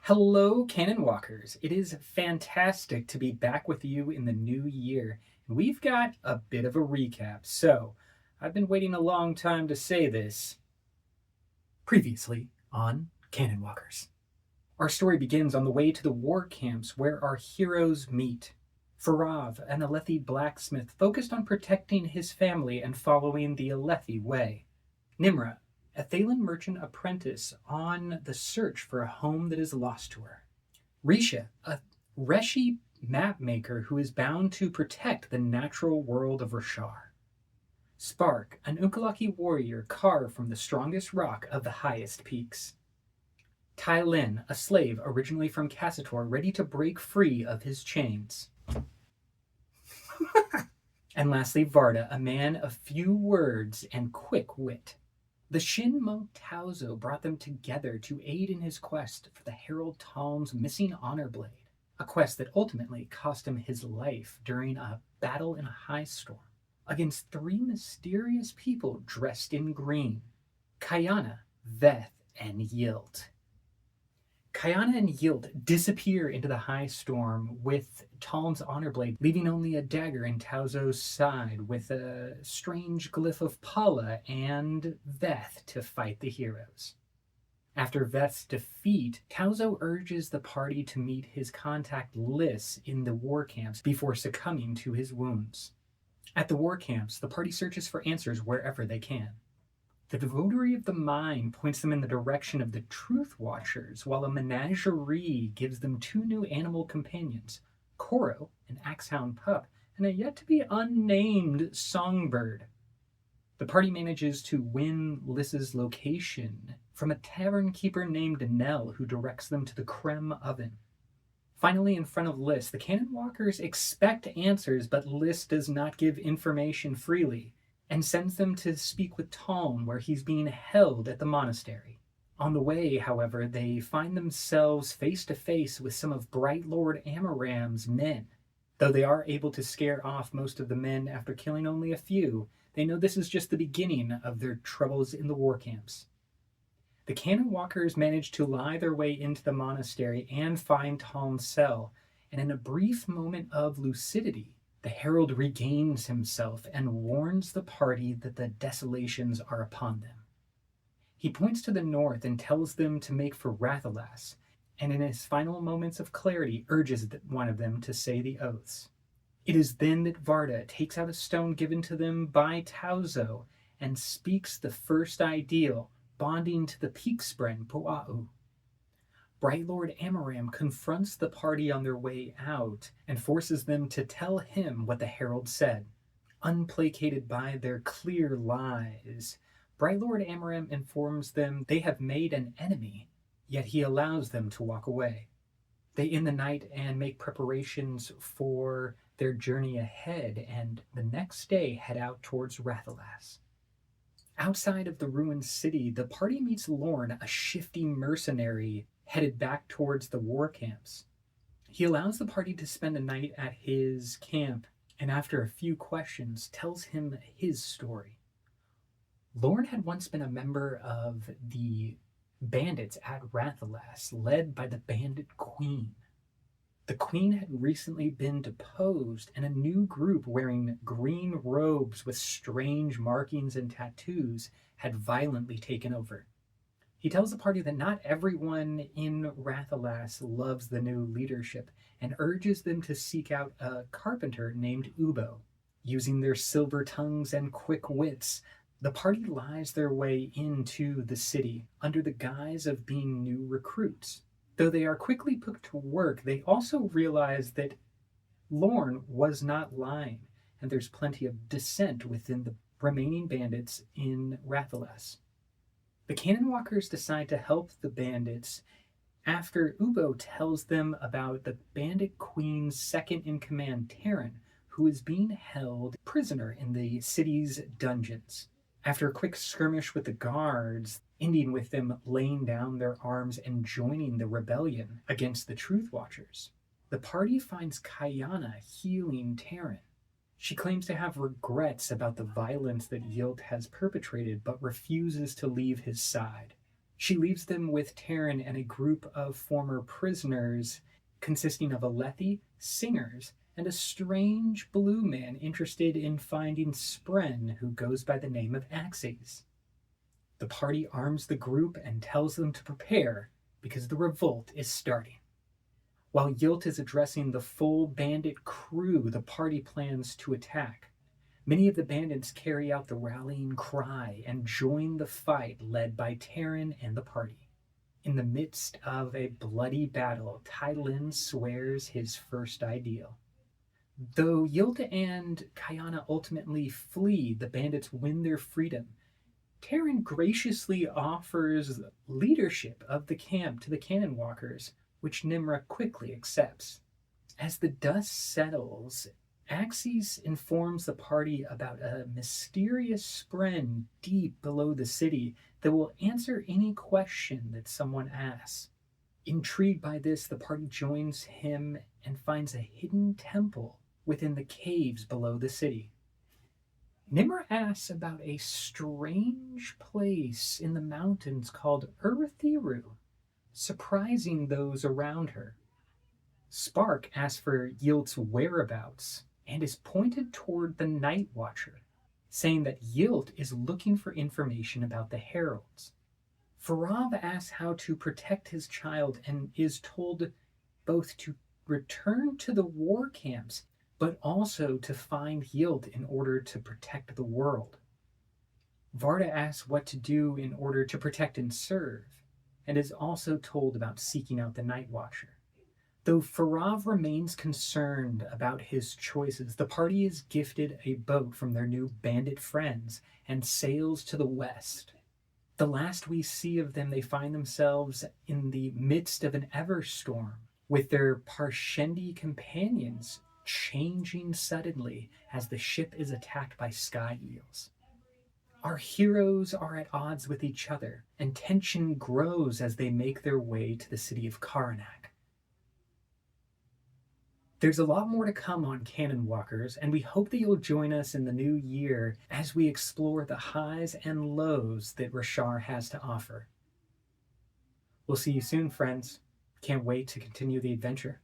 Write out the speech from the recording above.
Hello, Canonwalkers. It is fantastic to be back with you in the new year. And we've got a bit of a recap. So, I've been waiting a long time to say this. Previously on Canonwalkers. Our story begins on the way to the war camps where our heroes meet. Farav, an Alethi blacksmith, focused on protecting his family and following the Alethi way. Nmra, a Tylin merchant apprentice on the search for a home that is lost to her. Risha, a Reshi mapmaker who is bound to protect the natural world of Rashar. Spark, an Ukalaki warrior carved from the strongest rock of the highest peaks. Tylin, a slave originally from Cassator, ready to break free of his chains. And lastly, Vardah, a man of few words and quick wit. The Shin monk Tauzo brought them together to aid in his quest for the Herald Talm's missing honor blade, a quest that ultimately cost him his life during a battle in a high storm against three mysterious people dressed in green: Kayana, Veth, and Yield. Kayana and Yield disappear into the high storm with Talm's honor blade, leaving only a dagger in Tauzo's side with a strange glyph of Pala and Veth to fight the heroes. After Veth's defeat, Tauzo urges the party to meet his contact Liss in the war camps before succumbing to his wounds. At the war camps, the party searches for answers wherever they can. The Devotary of the Mind points them in the direction of the Truth Watchers, while a menagerie gives them two new animal companions, Koro, an axehound pup, and a yet-to-be-unnamed songbird. The party manages to win Liss's location from a tavern keeper named Nell, who directs them to the creme oven. Finally, in front of Liss, the Canonwalkers expect answers, but Liss does not give information freely, and sends them to speak with Talm, where he's being held at the monastery. On the way, however, they find themselves face to face with some of Bright Lord Amaram's men. Though they are able to scare off most of the men after killing only a few, they know this is just the beginning of their troubles in the war camps. The Canonwalkers manage to lie their way into the monastery and find Talm's cell, and in a brief moment of lucidity, the herald regains himself and warns the party that the desolations are upon them. He points to the north and tells them to make for Rathalas, and in his final moments of clarity urges one of them to say the oaths. It is then that Vardah takes out a stone given to them by Tauzo and speaks the first ideal, bonding to the Peakspren Poa'u. Bright Lord Amaram confronts the party on their way out and forces them to tell him what the herald said. Unplacated by their clear lies, Bright Lord Amaram informs them they have made an enemy, yet he allows them to walk away. They end the night and make preparations for their journey ahead, and the next day head out towards Rathalas. Outside of the ruined city, the party meets Lorne, a shifty mercenary headed back towards the war camps. He allows the party to spend a night at his camp, and after a few questions, tells him his story. Lorne had once been a member of the bandits at Rathalas, led by the bandit queen. The queen had recently been deposed, and a new group wearing green robes with strange markings and tattoos had violently taken over. He tells the party that not everyone in Rathalas loves the new leadership and urges them to seek out a carpenter named Ubo. Using their silver tongues and quick wits, the party lies their way into the city under the guise of being new recruits. Though they are quickly put to work, they also realize that Lorne was not lying, and there's plenty of dissent within the remaining bandits in Rathalas. The Canonwalkers decide to help the bandits after Ubo tells them about the bandit queen's second-in-command, Terran, who is being held prisoner in the city's dungeons. After a quick skirmish with the guards, ending with them laying down their arms and joining the rebellion against the Truth Watchers, the party finds Kayana healing Terran. She claims to have regrets about the violence that Yield has perpetrated, but refuses to leave his side. She leaves them with Taryn and a group of former prisoners consisting of Alethi, singers, and a strange blue man interested in finding Spren, who goes by the name of Axes. The party arms the group and tells them to prepare because the revolt is starting. While Yilt is addressing the full bandit crew, the party plans to attack. Many of the bandits carry out the rallying cry and join the fight led by Taryn and the party. In the midst of a bloody battle, Tylin swears his first ideal. Though Yilta and Kayana ultimately flee, the bandits win their freedom. Taryn graciously offers leadership of the camp to the Canonwalkers, which Nmra quickly accepts. As the dust settles, Axes informs the party about a mysterious spren deep below the city that will answer any question that someone asks. Intrigued by this, the party joins him and finds a hidden temple within the caves below the city. Nmra asks about a strange place in the mountains called Urithiru, surprising those around her. Spark asks for Yilt's whereabouts and is pointed toward the Night Watcher, saying that Yilt is looking for information about the heralds. Farav asks how to protect his child and is told both to return to the war camps but also to find Yilt in order to protect the world. Vardah asks what to do in order to protect and serve, and is also told about seeking out the Night Watcher. Though Farav remains concerned about his choices, the party is gifted a boat from their new bandit friends and sails to the west. The last we see of them, they find themselves in the midst of an everstorm, with their Parshendi companions changing suddenly as the ship is attacked by sky eels. Our heroes are at odds with each other, and tension grows as they make their way to the city of Karanak. There's a lot more to come on Canonwalkers, and we hope that you'll join us in the new year as we explore the highs and lows that Rishar has to offer. We'll see you soon, friends. Can't wait to continue the adventure.